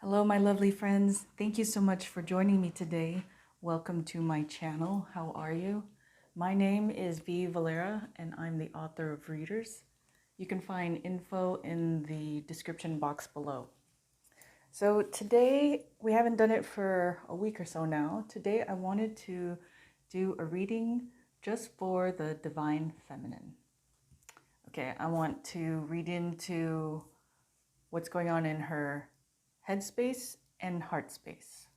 Hello, my lovely friends. Thank you so much for joining me today. Welcome to my channel. How are you? My name is V Valera, and I'm the author of Readers. You can find info in the description box below. So today, we haven't done it for a week or so now. Today, I wanted to do a reading just for the Divine Feminine. Okay, I want to read into what's going on in her headspace and heart space.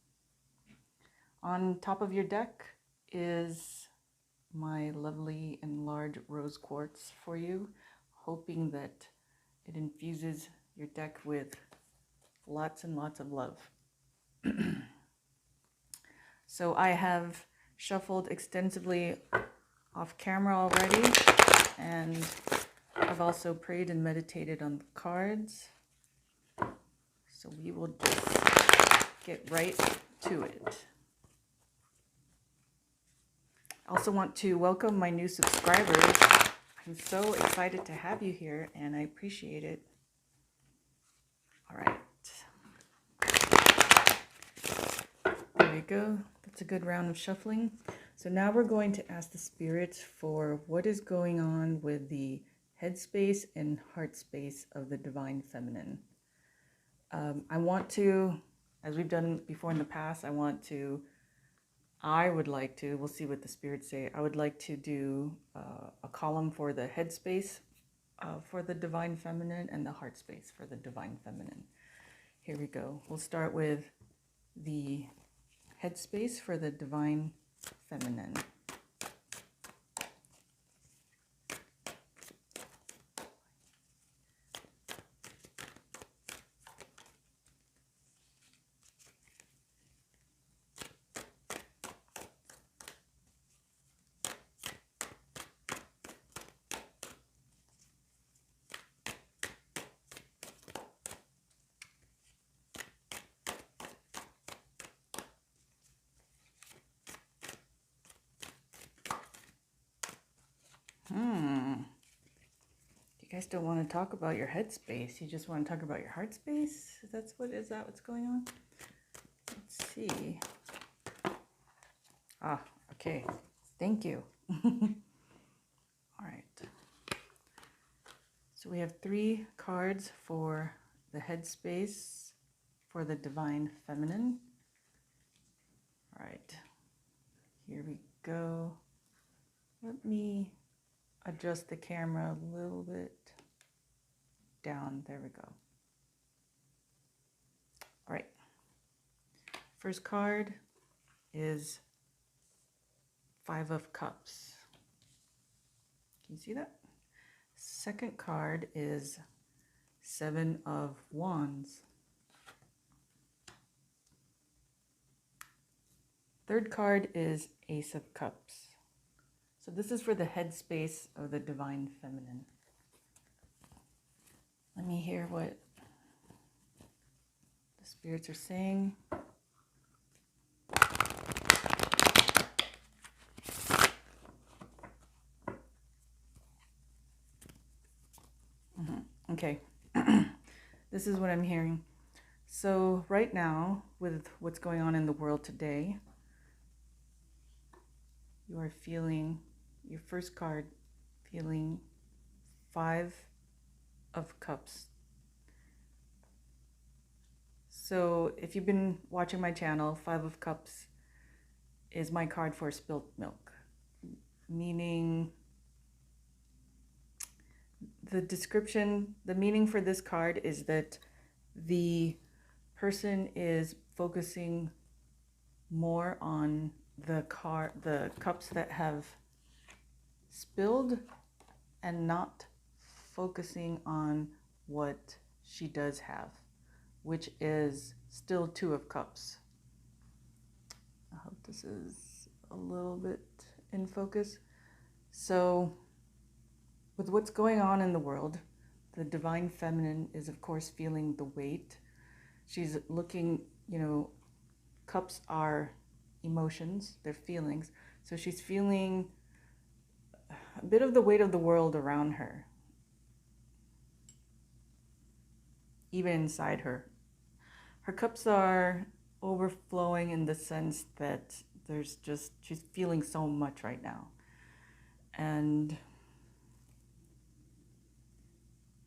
On top of your deck is my lovely and large rose quartz for you, hoping that it infuses your deck with lots and lots of love. So I have shuffled extensively off camera already, and I've also prayed and meditated on the cards. So we will just get right to it. I also want to welcome my new subscribers. I'm so excited to have you here, and I appreciate it. All right. There we go. That's a good round of shuffling. So now we're going to ask the spirits for what is going on with the headspace and heart space of the Divine Feminine. I want to, as we've done before in the past, I would like to, we'll see what the spirits say, I would like to do a column for the headspace for the Divine Feminine and the heart space for the Divine Feminine. Here we go. We'll start with the headspace for the Divine Feminine. You guys don't want to talk about your headspace. You just want to talk about your heart space? Is that what's going on? Let's see. Ah, okay. Thank you. All right. So we have 3 cards for the headspace for the Divine Feminine. All right. Here we go. Let me adjust the camera a little bit down. There we go. All right. First card is 5 of Cups. Can you see that? Second card is 7 of Wands. Third card is Ace of Cups. So this is for the headspace of the Divine Feminine. Let me hear what the spirits are saying. Okay, this is what I'm hearing. So right now, with what's going on in the world today, you are feeling, your first card, feeling 5 of Cups. So if you've been watching my channel, 5 of Cups is my card for spilt milk, meaning the meaning for this card is that the person is focusing more on the cups that have spilled and not focusing on what she does have, which is still 2 of Cups. I hope this is a little bit in focus. So with what's going on in the world, the Divine Feminine is, of course, feeling the weight. She's looking, cups are emotions, they're feelings. So she's feeling a bit of the weight of the world around her, even inside her. her cups are overflowing in the sense that she's feeling so much right now. And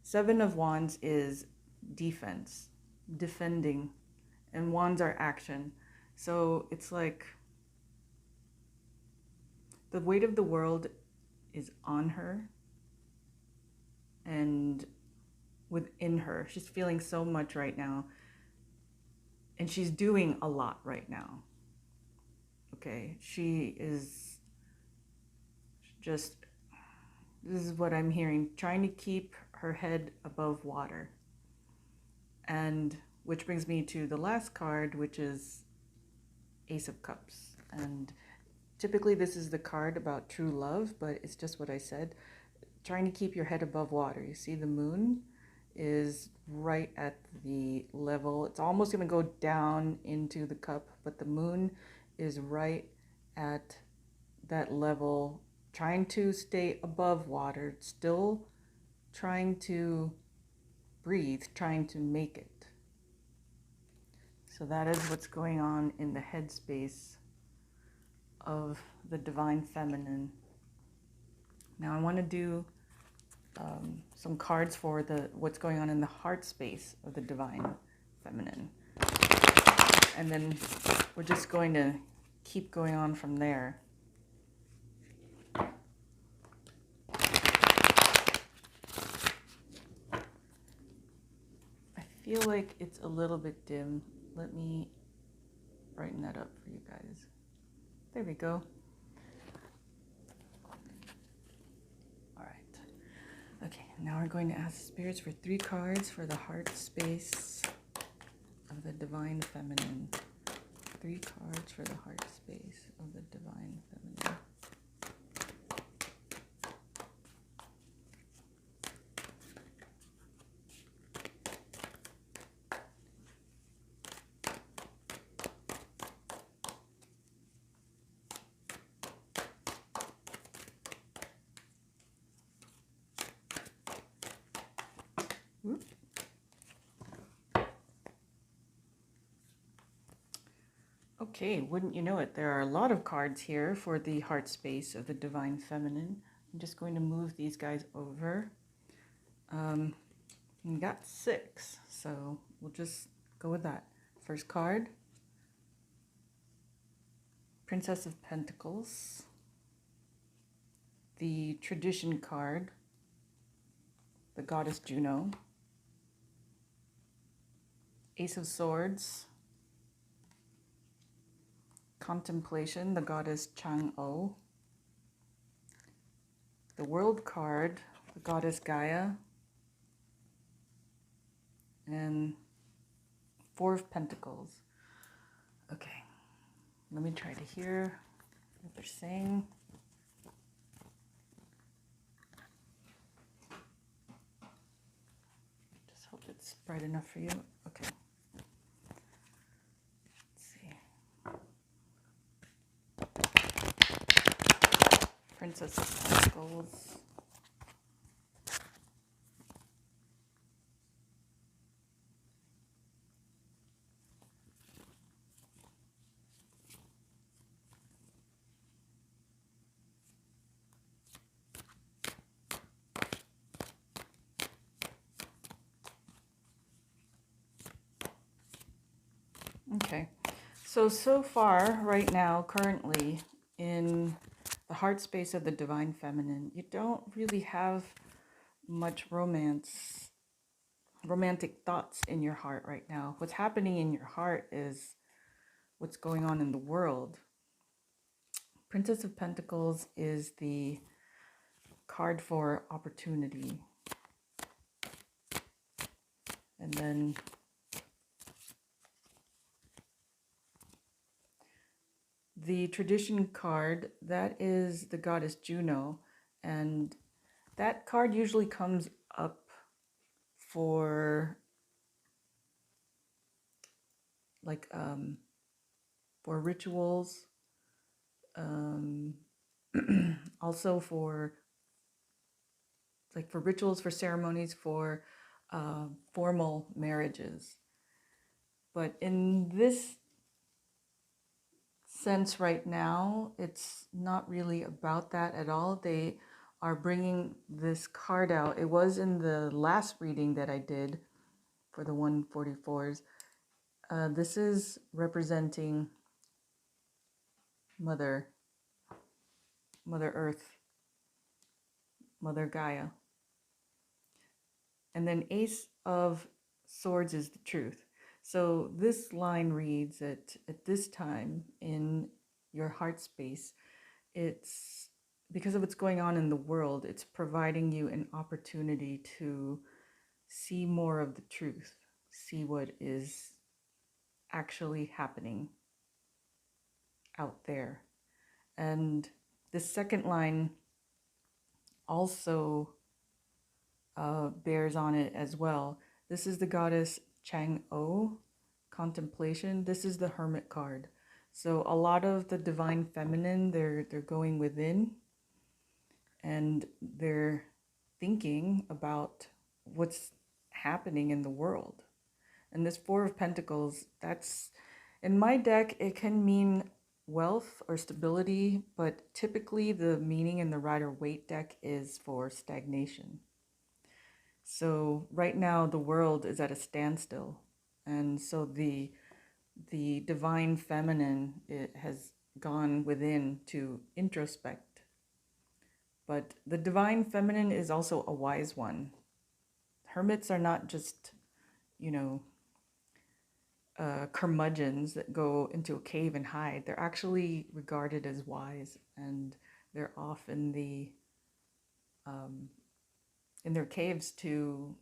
Seven of Wands is defense, defending, and Wands are action. So it's like the weight of the world is on her and within her. She's feeling so much right now. And she's doing a lot right now. Okay, she is just, this is what I'm hearing, trying to keep her head above water. And which brings me to the last card, which is Ace of Cups. And typically this is the card about true love, but it's just what I said. Trying to keep your head above water. You see the moon is right at the level. It's almost going to go down into the cup, but the moon is right at that level, trying to stay above water, still trying to breathe, trying to make it. So that is what's going on in the headspace of the Divine Feminine. Now I want to do some cards for what's going on in the heart space of the Divine Feminine. And then we're just going to keep going on from there. I feel like it's a little bit dim. Let me brighten that up for you guys. There we go. Okay, now we're going to ask spirits for 3 cards for the heart space of the Divine Feminine. 3 cards for the heart space of the Divine Feminine. Okay, wouldn't you know it, there are a lot of cards here for the heart space of the Divine Feminine. I'm just going to move these guys over. We got 6, so we'll just go with that. First card, Princess of Pentacles. The Tradition card, the Goddess Juno. Ace of Swords. Contemplation, the Goddess Chang'o. The World card, the Goddess Gaia. And 4 of Pentacles. Okay, let me try to hear what they're saying. Just hope it's bright enough for you. Okay. Princess of Pentacles. Okay, so far, right now, currently, in the heart space of the Divine Feminine, you don't really have much romantic thoughts in your heart right now. What's happening in your heart is what's going on in the world. Princess of Pentacles is the card for opportunity. And then the Tradition card, that is the Goddess Juno. And that card usually comes up for like for rituals, also for rituals, for ceremonies, for formal marriages. But in this sense right now, it's not really about that at all. They are bringing this card out. It was in the last reading that I did for the 144s. This is representing Mother Earth, Mother Gaia. And then Ace of Swords is the truth. So this line reads that at this time in your heart space, it's because of what's going on in the world, it's providing you an opportunity to see more of the truth, see what is actually happening out there. And the second line also bears on it as well. This is the goddess Chang-O, contemplation. This is the Hermit card. So a lot of the divine feminine, they're going within and they're thinking about what's happening in the world. And this Four of Pentacles, that's in my deck, it can mean wealth or stability, but typically the meaning in the Rider-Waite deck is for stagnation. So right now the world is at a standstill, and so the divine feminine, it has gone within to introspect. But the divine feminine is also a wise one. Hermits are not just, curmudgeons that go into a cave and hide. They're actually regarded as wise, and they're off in their caves to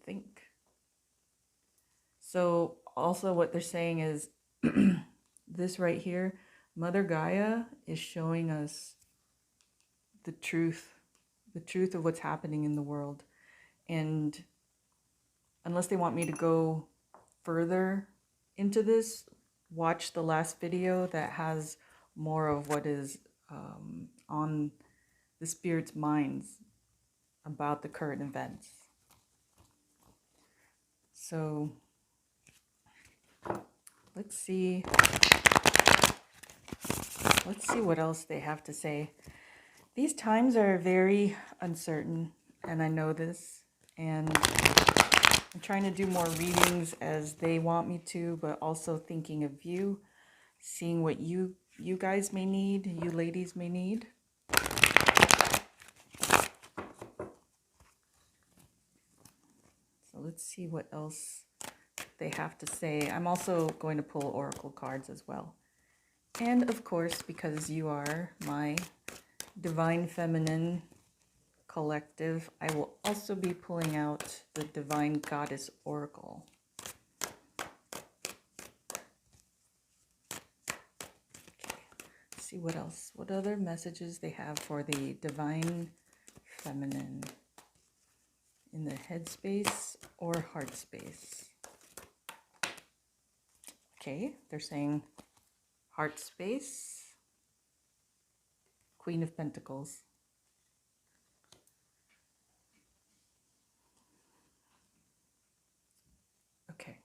think. So also what they're saying is this right here, Mother Gaia is showing us the truth of what's happening in the world. And unless they want me to go further into this, watch the last video that has more of what is on the spirit's minds about the current events. So let's see what else they have to say. These times are very uncertain, and I know this, and I'm trying to do more readings as they want me to, but also thinking of you, seeing what you guys may need, you ladies may need. So let's see what else they have to say. I'm also going to pull oracle cards as well. And of course, because you are my Divine Feminine collective, I will also be pulling out the Divine Goddess Oracle. Okay, let's see what else, what other messages they have for the Divine Feminine in the head space or heart space. Okay, they're saying heart space, Queen of Pentacles. Okay.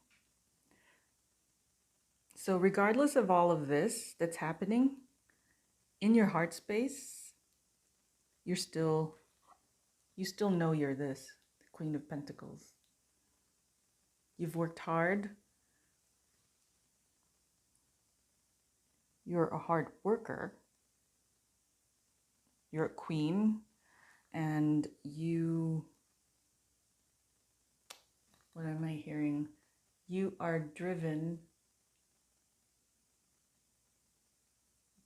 So regardless of all of this that's happening, in your heart space, you still know you're this, the Queen of Pentacles. You've worked hard. You're a hard worker. You're a queen, and what am I hearing? You are driven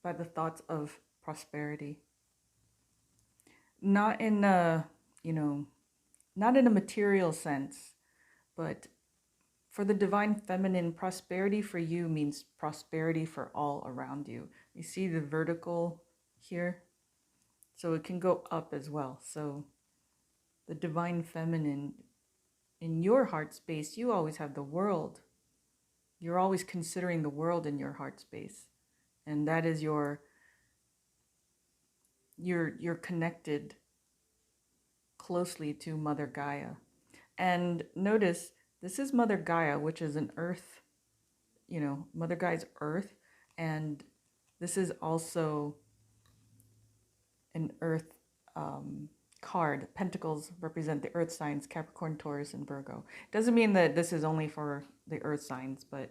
by the thoughts of prosperity. Not in a, not in a material sense, but for the Divine Feminine, prosperity for you means prosperity for all around you. You see the vertical here? So it can go up as well. So the Divine Feminine, in your heart space, you always have the world. You're always considering the world in your heart space. And that is you're connected closely to Mother Gaia. And notice, this is Mother Gaia, which is an earth you know, Mother Guide's Earth, and this is also an Earth card. Pentacles represent the Earth signs, Capricorn, Taurus, and Virgo. Doesn't mean that this is only for the Earth signs, but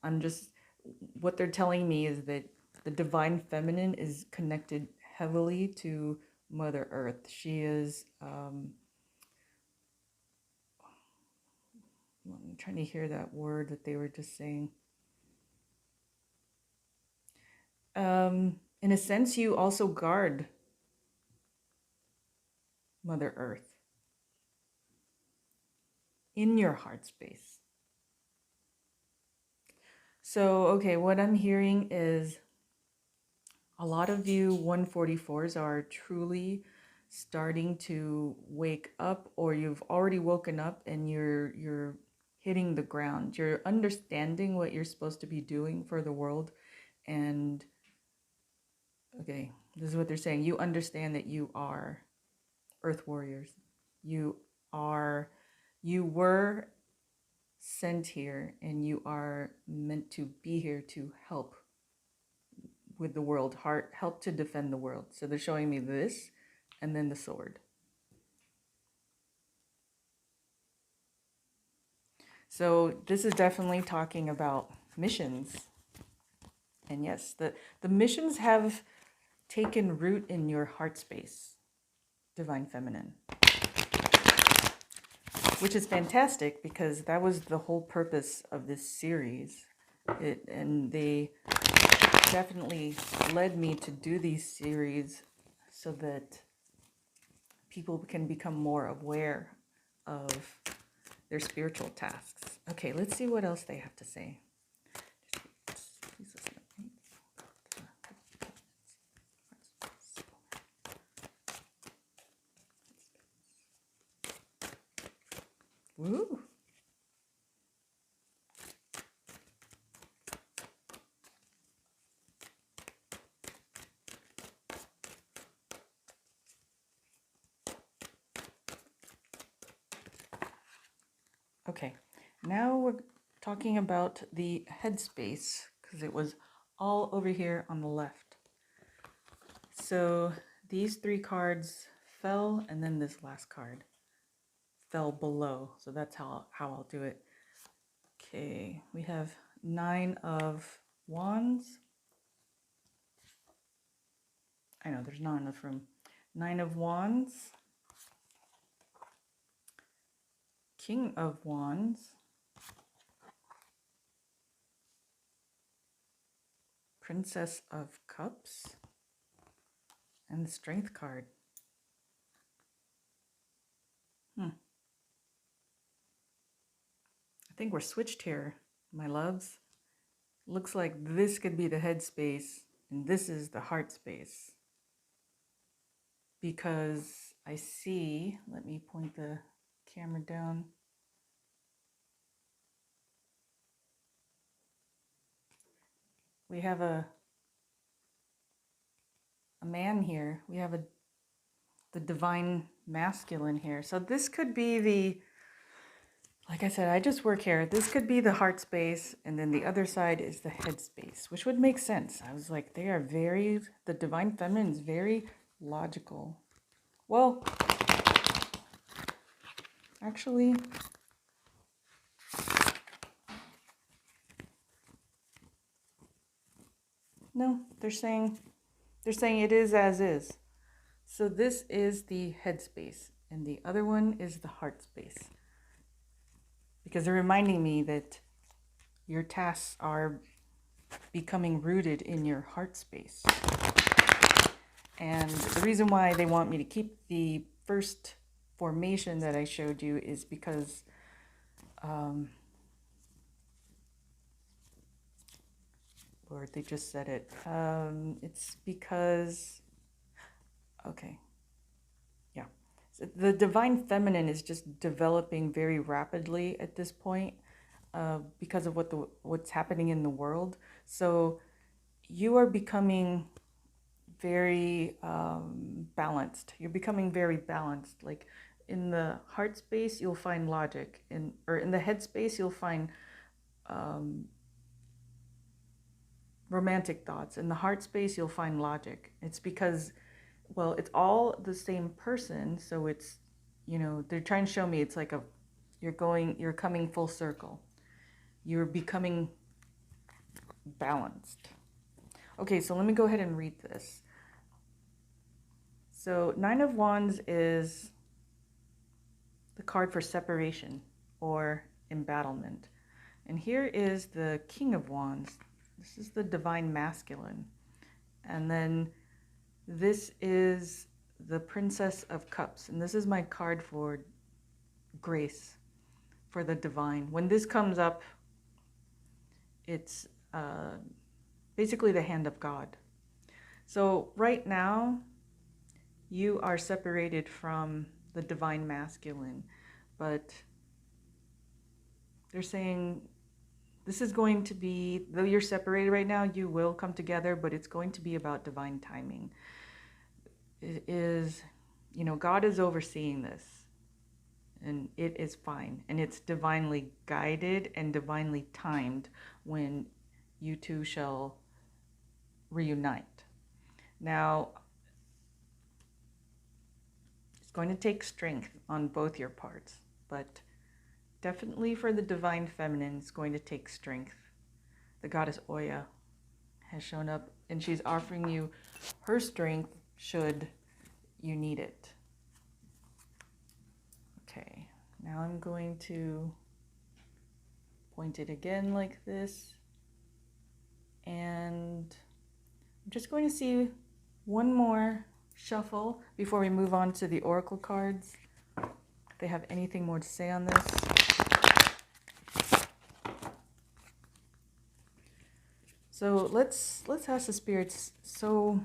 I'm just, what they're telling me is that the Divine Feminine is connected heavily to Mother Earth. She is, I'm trying to hear that word that they were just saying. In a sense, you also guard Mother Earth in your heart space. So, okay, what I'm hearing is a lot of you 144s are truly starting to wake up, or you've already woken up and you're hitting the ground. You're understanding what you're supposed to be doing for the world. And okay, this is what they're saying. You understand that you are Earth warriors. You were sent here, and you are meant to be here to help with the world, help to defend the world. So they're showing me this, and then the sword. So this is definitely talking about missions. And yes, the missions have taken root in your heart space, Divine Feminine. Which is fantastic, because that was the whole purpose of this series. And they definitely led me to do these series so that people can become more aware of their spiritual tasks. Okay, let's see what else they have to say. Woo! Okay, now we're talking about the headspace, because it was all over here on the left. So these three cards fell, and then this last card fell below. So that's how I'll do it. Okay, we have 9 of Wands. I know there's not enough room. 9 of Wands. King of Wands. Princess of Cups. And the Strength card. I think we're switched here, my loves. Looks like this could be the head space, and this is the heart space. Because I see, let me point the camera down. We have a man here. We have the divine masculine here. So this could be the, like I said, I just work here. This could be the heart space, and then the other side is the head space, which would make sense. I was like, they are very, the Divine Feminine is very logical. Well, actually, no, they're saying it is as is. So this is the head space, and the other one is the heart space. Because they're reminding me that your tasks are becoming rooted in your heart space. And the reason why they want me to keep the first formation that I showed you is because Lord, they just said it. It's because, okay. Yeah. So the Divine Feminine is just developing very rapidly at this point because of what's happening in the world. So you are becoming very balanced. You're becoming very balanced. Like in the heart space, you'll find logic. In the head space, you'll find romantic thoughts. In the heart space, you'll find logic. It's because, well, it's all the same person. So it's, they're trying to show me it's like you're coming full circle. You're becoming balanced. Okay, so let me go ahead and read this. So Nine of Wands is the card for separation or embattlement. And here is the King of Wands. This is the divine masculine. And then this is the Princess of Cups. And this is my card for grace, for the divine. When this comes up, it's basically the hand of God. So right now, you are separated from the divine masculine, but they're saying this is going to be, though you're separated right now, you will come together, but it's going to be about divine timing. It is, God is overseeing this, and it is fine, and it's divinely guided and divinely timed when you two shall reunite. Now, it's going to take strength on both your parts, but definitely for the divine feminine, it's going to take strength. The goddess Oya has shown up, and she's offering you her strength should you need it. Okay, now I'm going to point it again like this, and I'm just going to see one more shuffle before we move on to the oracle cards. If they have anything more to say on this. So let's ask the spirits. So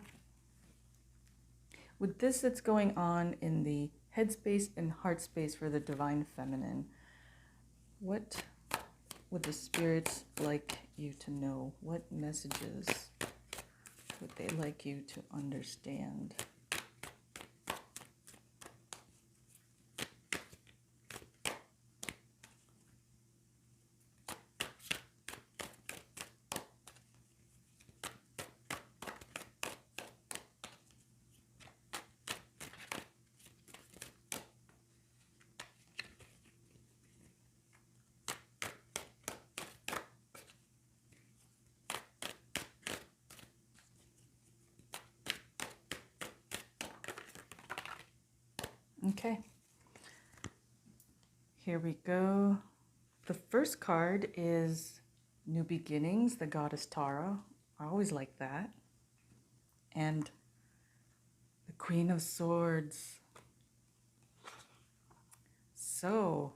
with this that's going on in the headspace and heart space for the divine feminine, what would the spirits like you to know? What messages would they like you to understand? Okay, here we go. The first card is New Beginnings, the goddess Tara. I always like that. And the Queen of Swords. So,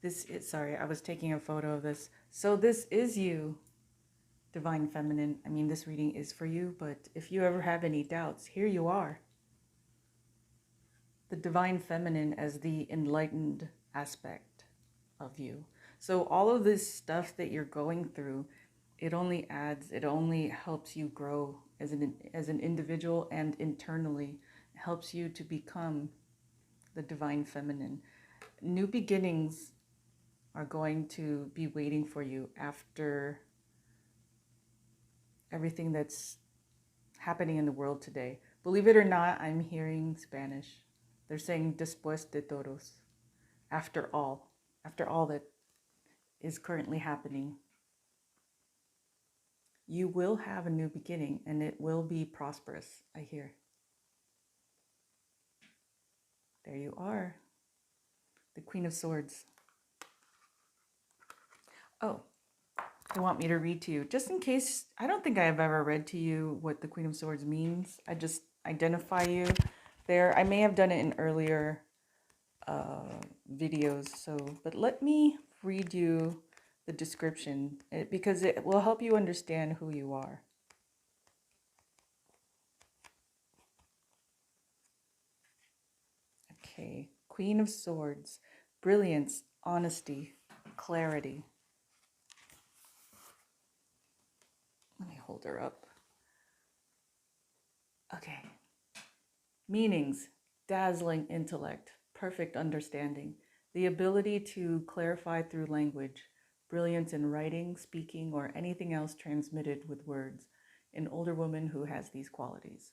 this is, sorry, I was taking a photo of this. So this is you, divine feminine. I mean, this reading is for you, but if you ever have any doubts, here you are. The divine feminine as the enlightened aspect of you. So all of this stuff that you're going through, it only adds, it only helps you grow as an individual, and internally helps you to become the divine feminine. New beginnings are going to be waiting for you after everything that's happening in the world today. Believe it or not, I'm hearing Spanish. They're saying después de todos, after all that is currently happening. You will have a new beginning, and it will be prosperous, I hear. There you are, the Queen of Swords. Oh, they want me to read to you, just in case. I don't think I have ever read to you what the Queen of Swords means. I just identify you there. I may have done it in earlier videos, but let me read you the description, because it will help you understand who you are. Okay, Queen of Swords, brilliance, honesty, clarity. Let me hold her up. Okay. Meanings: dazzling intellect, perfect understanding, the ability to clarify through language, brilliance in writing, speaking, or anything else transmitted with words. An older woman who has these qualities.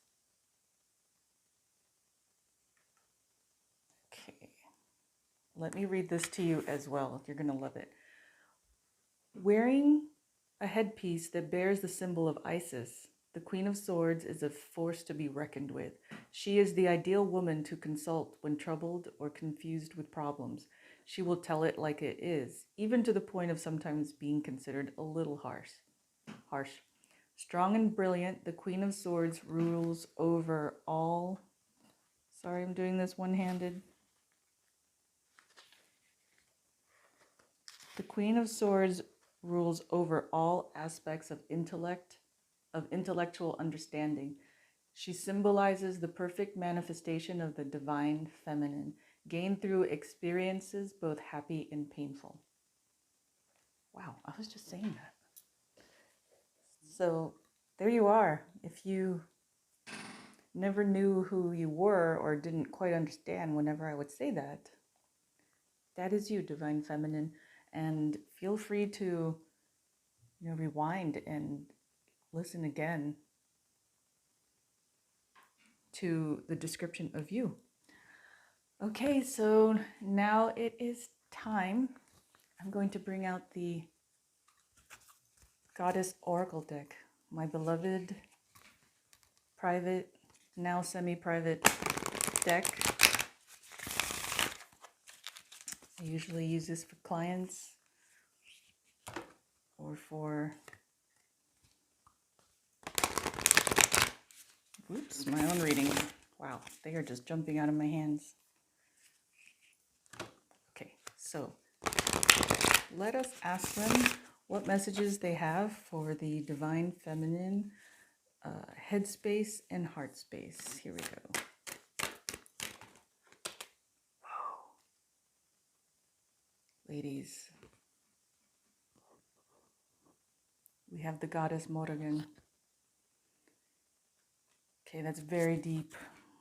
Okay, let me read this to you as well. You're going to love it. Wearing a headpiece that bears the symbol of Isis, the Queen of Swords is a force to be reckoned with. She is the ideal woman to consult when troubled or confused with problems. She will tell it like it is, even to the point of sometimes being considered a little harsh. Strong and brilliant, the Queen of Swords rules over all... Sorry, I'm doing this one-handed. The Queen of Swords rules over all aspects of intellectual understanding. She symbolizes the perfect manifestation of the divine feminine, gained through experiences both happy and painful. Wow, I was just saying that. So there you are. If you never knew who you were or didn't quite understand whenever I would say that, that is you, divine feminine. And feel free to, rewind and listen again to the description of you. Okay, so now it is time. I'm going to bring out the Goddess Oracle deck, my beloved private, now semi-private deck. I usually use this for clients or for, my own readings. Wow, they are just jumping out of my hands. Okay, so let us ask them what messages they have for the divine feminine headspace and heart space. Here we go. Whoa. Ladies, we have the goddess Morrigan. Okay, that's very deep.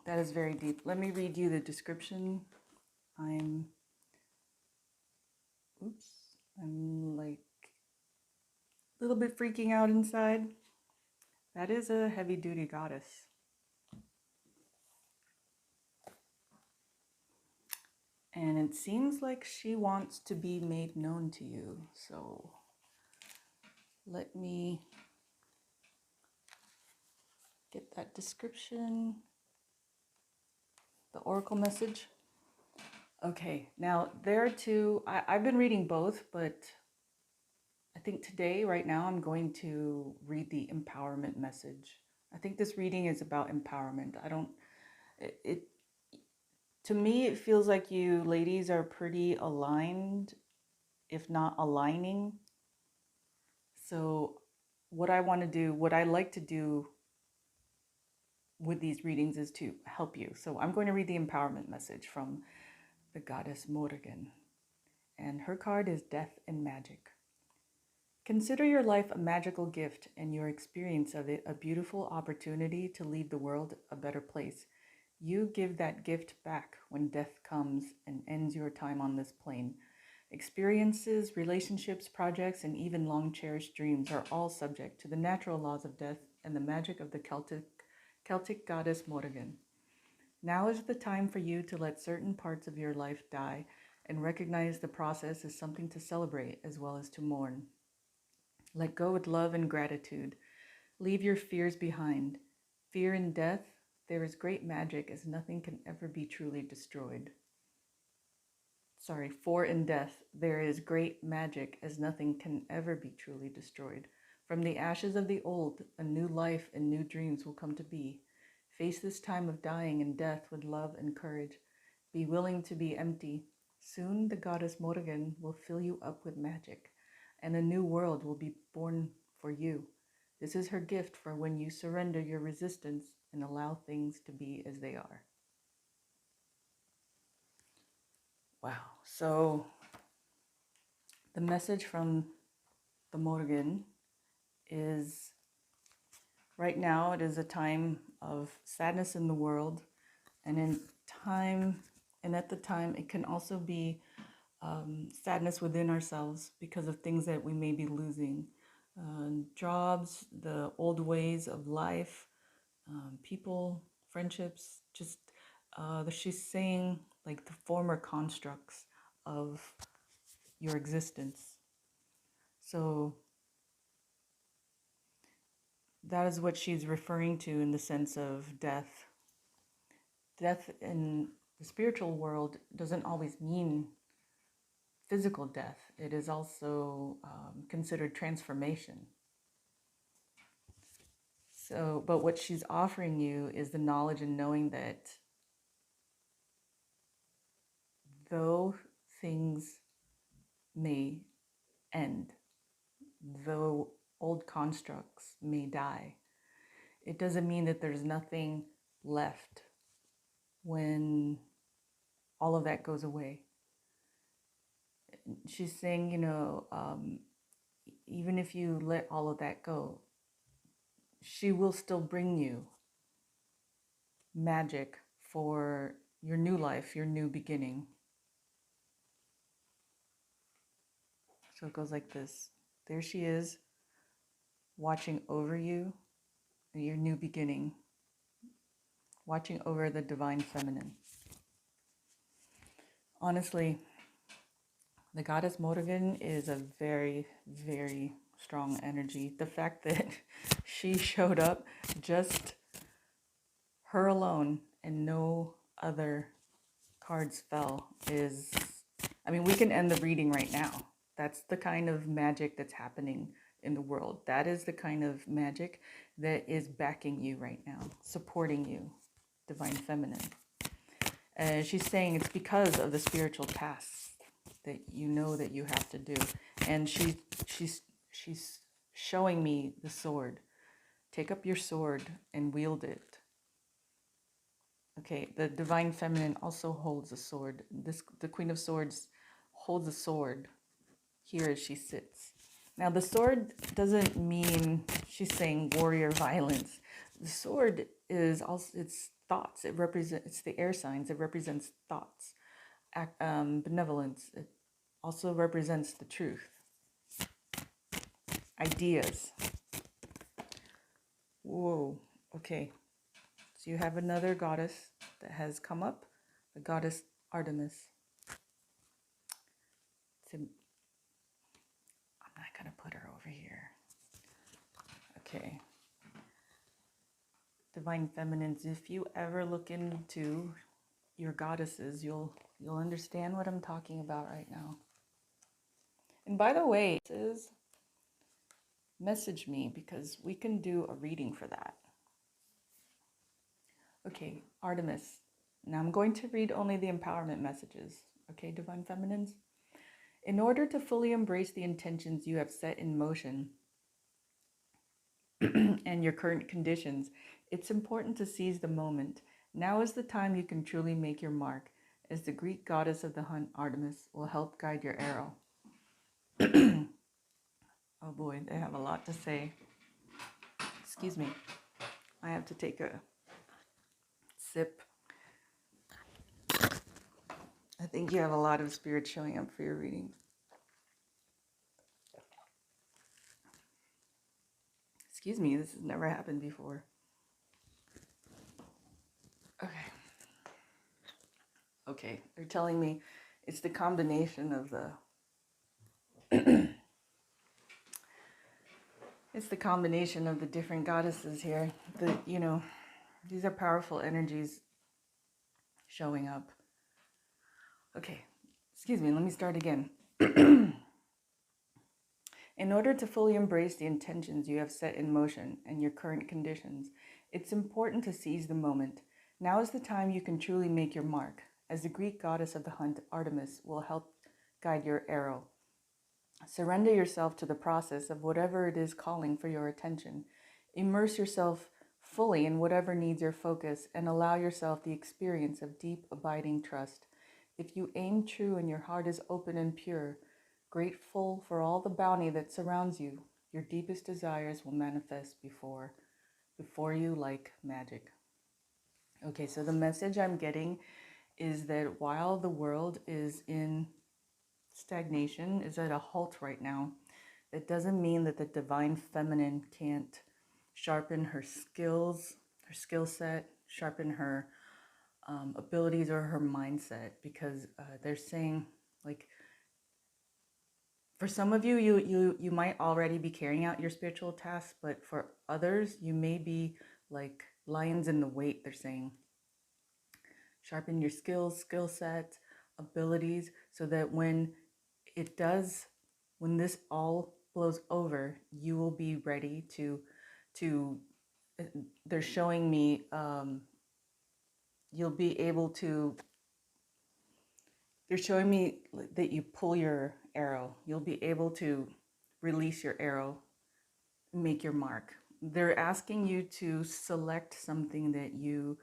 That is very deep. Let me read you the description. I'm like a little bit freaking out inside. That is a heavy-duty goddess. And it seems like she wants to be made known to you. So let me get that description. The oracle message. Okay, now there are two. I've been reading both, but I think today, right now, I'm going to read the empowerment message. I think this reading is about empowerment. To me, it feels like you ladies are pretty aligned, if not aligning. So what I like to do with these readings is to help you. So I'm going to read the empowerment message from the goddess Morrigan. And her card is Death and Magic. Consider your life a magical gift and your experience of it a beautiful opportunity to leave the world a better place. You give that gift back when death comes and ends your time on this plane. Experiences, relationships, projects, and even long-cherished dreams are all subject to the natural laws of death and the magic of the Celtic goddess Morrigan. Now is the time for you to let certain parts of your life die and recognize the process as something to celebrate as well as to mourn. Let go with love and gratitude. Leave your fears behind. Fear in death, there is great magic as nothing can ever be truly destroyed. For in death, there is great magic as nothing can ever be truly destroyed. From the ashes of the old, a new life and new dreams will come to be. Face this time of dying and death with love and courage. Be willing to be empty. Soon the goddess Morrigan will fill you up with magic, and a new world will be born for you. This is her gift for when you surrender your resistance and allow things to be as they are. Wow. So the message from the Morrigan is, right now it is a time of sadness in the world and And at the time, it can also be sadness within ourselves because of things that we may be losing. Jobs, the old ways of life, people, friendships, just she's saying like the former constructs of your existence. So that is what she's referring to in the sense of death. Death in the spiritual world doesn't always mean physical death. It is also considered transformation. So, but what she's offering you is the knowledge and knowing that though things may end, though old constructs may die, it doesn't mean that there's nothing left when all of that goes away. She's saying, even if you let all of that go, she will still bring you magic for your new life, your new beginning. So it goes like this. There she is, watching over you, your new beginning, watching over the divine feminine. Honestly, the goddess Morrigan is a very, very strong energy. The fact that she showed up, just her alone and no other cards fell, is, I mean, we can end the reading right now. That's the kind of magic that's happening in the world. That is the kind of magic that is backing you right now, supporting you, divine feminine. She's saying it's because of the spiritual tasks that you know that you have to do. And she's showing me the sword. Take up your sword and wield it. Okay, the divine feminine also holds a sword. The Queen of Swords holds a sword here as she sits. Now, the sword doesn't mean she's saying warrior violence. The sword is also, it's thoughts. It's the air signs. It represents thoughts, benevolence. It also represents the truth, ideas. Whoa, okay. So you have another goddess that has come up, the goddess Artemis. I'm not going to put her over here. Okay. Divine feminines, if you ever look into your goddesses, you'll understand what I'm talking about right now. And by the way, message me because we can do a reading for that. Okay, Artemis. Now I'm going to read only the empowerment messages. Okay, divine feminines? In order to fully embrace the intentions you have set in motion and your current conditions, it's important to seize the moment. Now is the time you can truly make your mark, as the Greek goddess of the hunt, Artemis, will help guide your arrow. Oh boy, they have a lot to say. Excuse me. I have to take a sip. I think you have a lot of spirit showing up for your reading. Excuse me, this has never happened before. Okay, they're telling me it's the combination of the it's the combination of the different goddesses here. These are powerful energies showing up. Okay, excuse me, let me start again. In order to fully embrace the intentions you have set in motion and your current conditions, it's important to seize the moment. Now is the time you can truly make your mark, as the Greek goddess of the hunt, Artemis, will help guide your arrow. Surrender yourself to the process of whatever it is calling for your attention. Immerse yourself fully in whatever needs your focus and allow yourself the experience of deep, abiding trust. If you aim true and your heart is open and pure, grateful for all the bounty that surrounds you, your deepest desires will manifest before you like magic. Okay, so the message I'm getting is that while the world is in stagnation, is at a halt right now, it doesn't mean that the divine feminine can't sharpen her skills, her skill set, sharpen her abilities or her mindset, because they're saying, like, for some of you, you might already be carrying out your spiritual tasks, but for others, you may be like lions in the wait. They're saying, sharpen your skills, skill set, abilities, so that when it does, when this all blows over, you will be ready to. They're showing me you'll be able to. They're showing me that you pull your arrow. You'll be able to release your arrow, make your mark. They're asking you to select something that you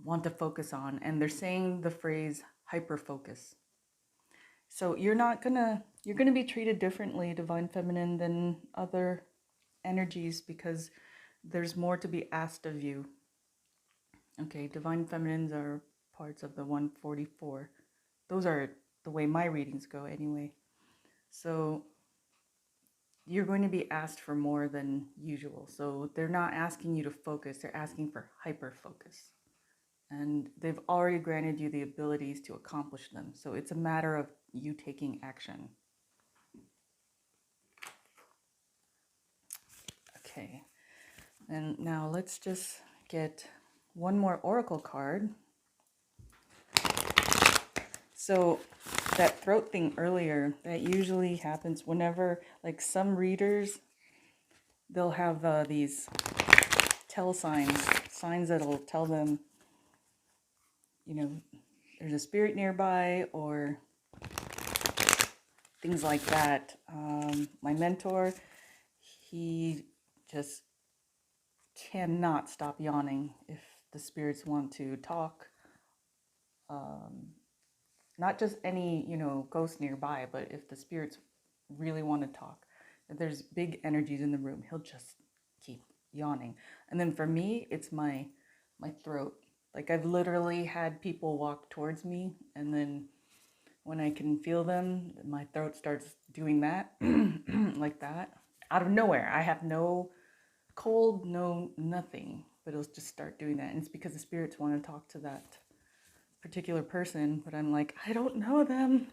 want to focus on, and they're saying the phrase hyper focus. So you're gonna be treated differently, divine feminine, than other energies, because there's more to be asked of you. Okay, divine feminines are parts of the 144. Those are the way my readings go anyway. So you're going to be asked for more than usual. So they're not asking you to focus, they're asking for hyper focus. And they've already granted you the abilities to accomplish them. So it's a matter of you taking action. Okay, and now let's just get one more oracle card. So that throat thing earlier, that usually happens whenever, like, some readers, they'll have these tell signs that'll tell them, you know, there's a spirit nearby, or things like that. My mentor, he just cannot stop yawning if the spirits want to talk. Not just any, ghost nearby, but if the spirits really want to talk, if there's big energies in the room, he'll just keep yawning. And then for me, it's my throat. Like, I've literally had people walk towards me, and then when I can feel them, my throat starts doing that, like that, out of nowhere. I have no cold, no nothing, but it'll just start doing that. And it's because the spirits want to talk to that particular person, but I'm like, I don't know them.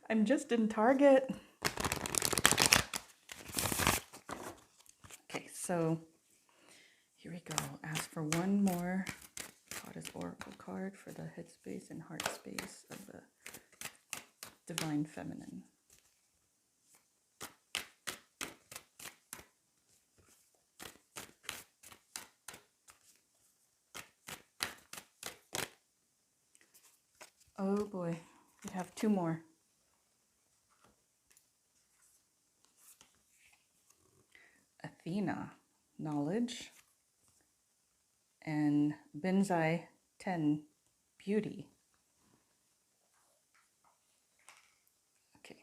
I'm just in Target. Okay, so here we go. Ask for one more Goddess Oracle card for the headspace and heart space of the Divine Feminine. Oh boy, we have two more. Athena, knowledge, and Benzai 10, beauty. Okay.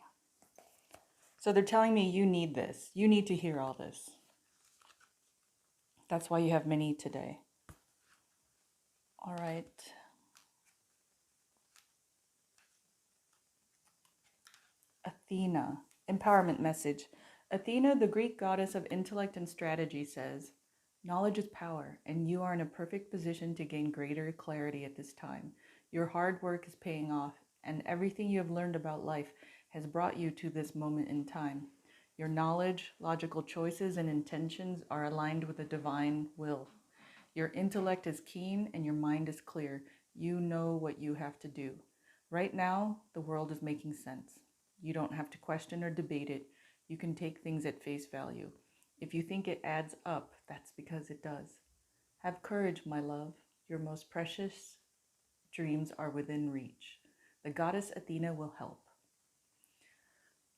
So they're telling me you need this. You need to hear all this. That's why you have many today. All right. Athena, empowerment message. Athena, the Greek goddess of intellect and strategy, says, knowledge is power, and you are in a perfect position to gain greater clarity at this time. Your hard work is paying off, and everything you have learned about life has brought you to this moment in time. Your knowledge, logical choices, and intentions are aligned with the divine will. Your intellect is keen and your mind is clear. You know what you have to do. Right now, the world is making sense. You don't have to question or debate it. You can take things at face value. If you think it adds up, that's because it does. Have courage, my love. Your most precious dreams are within reach. The goddess Athena will help.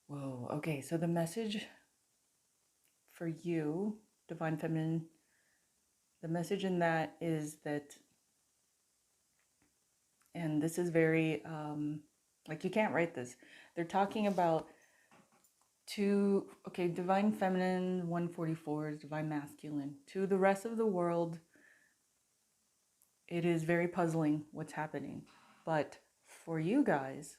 Whoa, okay, so the message for you, Divine Feminine, the message in that is that, and this is very, like, you can't write this. They're talking about Divine Feminine 144 is Divine Masculine. To the rest of the world, It is very puzzling what's happening. But for you guys,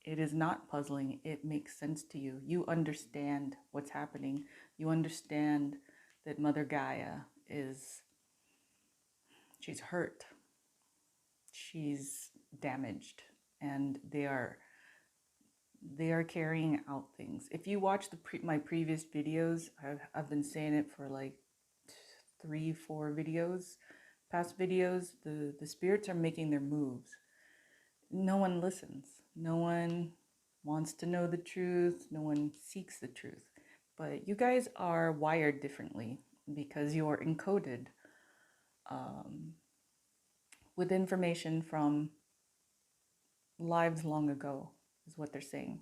it is not puzzling. It makes sense to you. You understand what's happening. You understand that Mother Gaia she's hurt. She's damaged. And they are carrying out things. If you watch my previous videos, I've been saying it for like 3-4 videos, past videos, the spirits are making their moves. No one listens. No one wants to know the truth. No one seeks the truth. But you guys are wired differently because you are encoded with information from lives long ago, is what they're saying.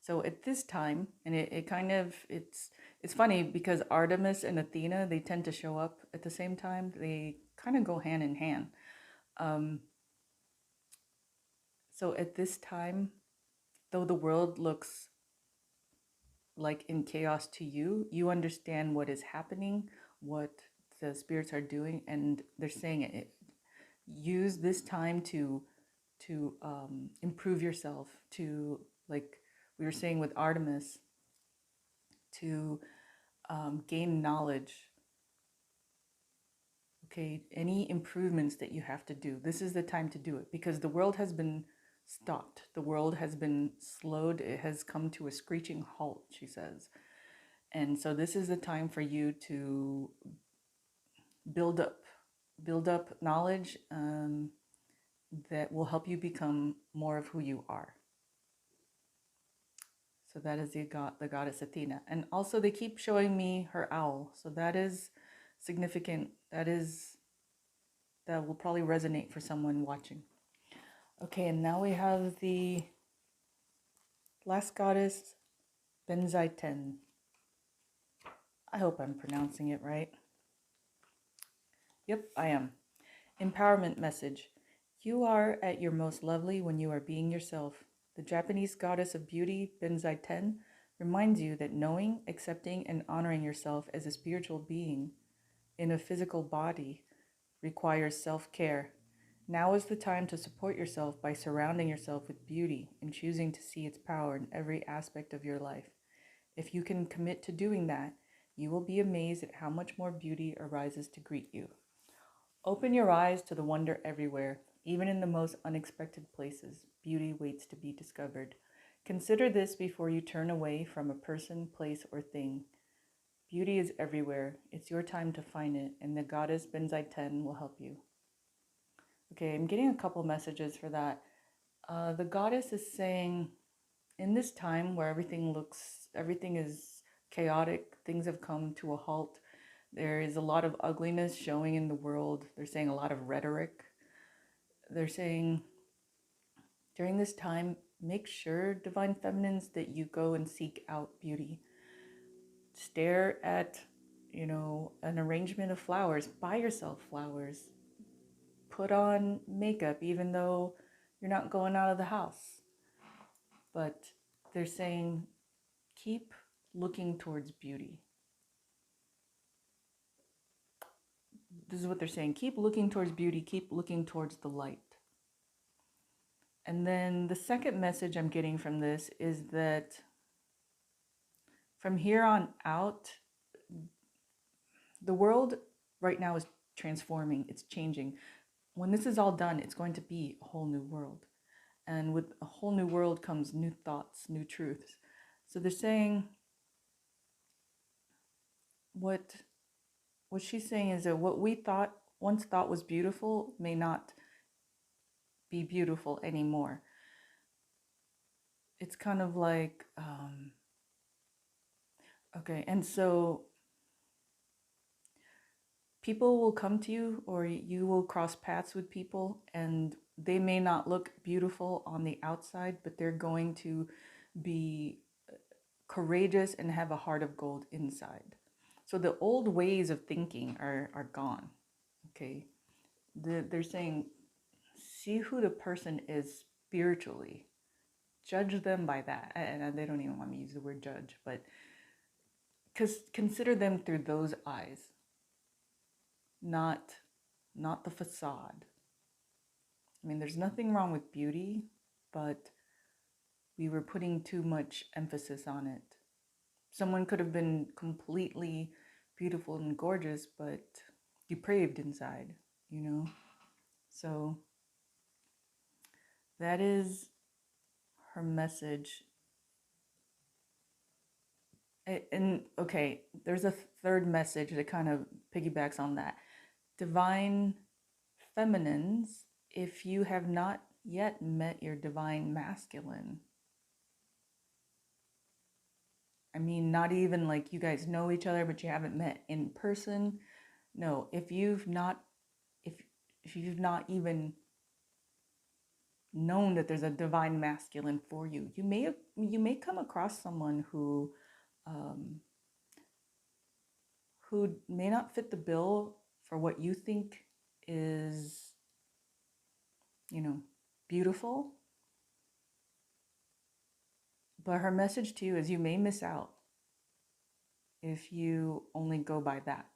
So at this time, and it's funny because Artemis and Athena, they tend to show up at the same time. They kind of go hand in hand. So at this time, though the world looks like in chaos to you, you understand what is happening, what the spirits are doing, and they're saying use this time to improve yourself, to, like we were saying with Artemis, to gain knowledge. Okay, any improvements that you have to do, this is the time to do it, because the world has been stopped. The world has been slowed. It has come to a screeching halt, she says. And so this is the time for you to build up knowledge that will help you become more of who you are. So that is the goddess Athena. And also they keep showing me her owl. So that is significant. That will probably resonate for someone watching. Okay, and now we have the last goddess, Benzaiten. I hope I'm pronouncing it right. Yep, I am. Empowerment message. You are at your most lovely when you are being yourself. The Japanese goddess of beauty, Benzaiten, reminds you that knowing, accepting, and honoring yourself as a spiritual being in a physical body requires self-care. Now is the time to support yourself by surrounding yourself with beauty and choosing to see its power in every aspect of your life. If you can commit to doing that, you will be amazed at how much more beauty arises to greet you. Open your eyes to the wonder everywhere. Even in the most unexpected places, beauty waits to be discovered. Consider this before you turn away from a person, place, or thing. Beauty is everywhere. It's your time to find it, and the goddess Benzaiten will help you. Okay, I'm getting a couple messages for that. The goddess is saying, in this time where everything is chaotic, things have come to a halt, there is a lot of ugliness showing in the world. They're saying a lot of rhetoric. They're saying, during this time, make sure, divine feminines, that you go and seek out beauty. Stare at, an arrangement of flowers. Buy yourself flowers. Put on makeup, even though you're not going out of the house. But they're saying, keep looking towards beauty. This is what they're saying. Keep looking towards beauty. Keep looking towards the light. And then the second message I'm getting from this is that from here on out, the world right now is transforming. It's changing. When this is all done, it's going to be a whole new world. And with a whole new world comes new thoughts, new truths. So they're saying what she's saying is that what we once thought was beautiful may not be beautiful anymore. It's kind of like, okay, and so people will come to you, or you will cross paths with people, and they may not look beautiful on the outside, but they're going to be courageous and have a heart of gold inside. So the old ways of thinking are gone. Okay, they're saying, see who the person is spiritually. Judge them by that. And they don't even want me to use the word judge, but consider them through those eyes, not the facade. I mean, there's nothing wrong with beauty, but we were putting too much emphasis on it. Someone could have been completely beautiful and gorgeous, but depraved inside, you know? So that is her message. And okay, there's a third message that kind of piggybacks on that. Divine feminines, if you have not yet met your divine masculine, I mean, not even like you guys know each other, but you haven't met in person. No, if you've not even known that there's a divine masculine for you, you may come across someone who may not fit the bill for what you think is, you know, beautiful. But her message to you is you may miss out if you only go by that.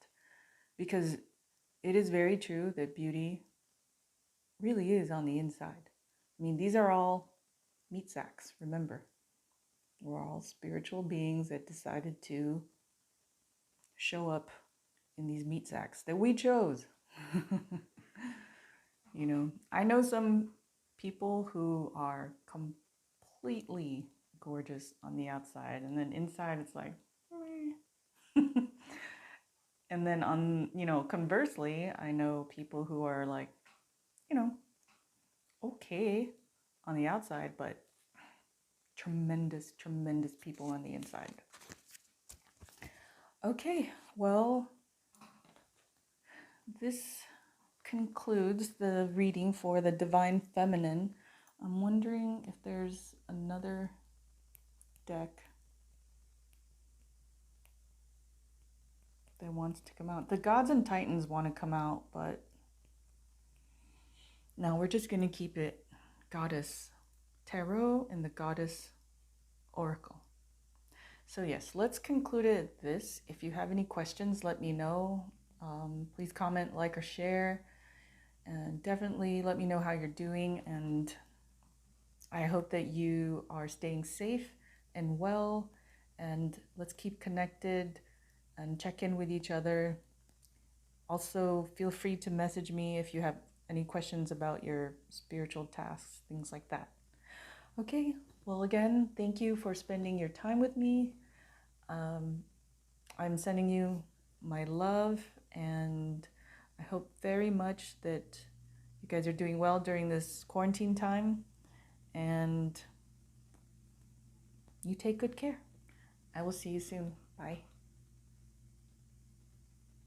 Because it is very true that beauty really is on the inside. I mean, these are all meat sacks, remember. We're all spiritual beings that decided to show up in these meat sacks that we chose. You know, I know some people who are completely gorgeous on the outside, and then inside it's like, and then on, you know, conversely, I know people who are like, you know, okay on the outside, but tremendous, tremendous people on the inside. Okay, well, this concludes the reading for the Divine Feminine. I'm wondering if there's another deck that wants to come out. The Gods and Titans want to come out, but no, we're just going to keep it Goddess Tarot and the Goddess Oracle. So yes, let's conclude it at this. If you have any questions, let me know. Please comment, like, or share. And definitely let me know how you're doing. And I hope that you are staying safe and well. And let's keep connected and check in with each other. Also, feel free to message me if you have any questions about your spiritual tasks, things like that. Okay, well, again, thank you for spending your time with me. I'm sending you my love, and I hope very much that you guys are doing well during this quarantine time, and you take good care. I will see you soon. Bye.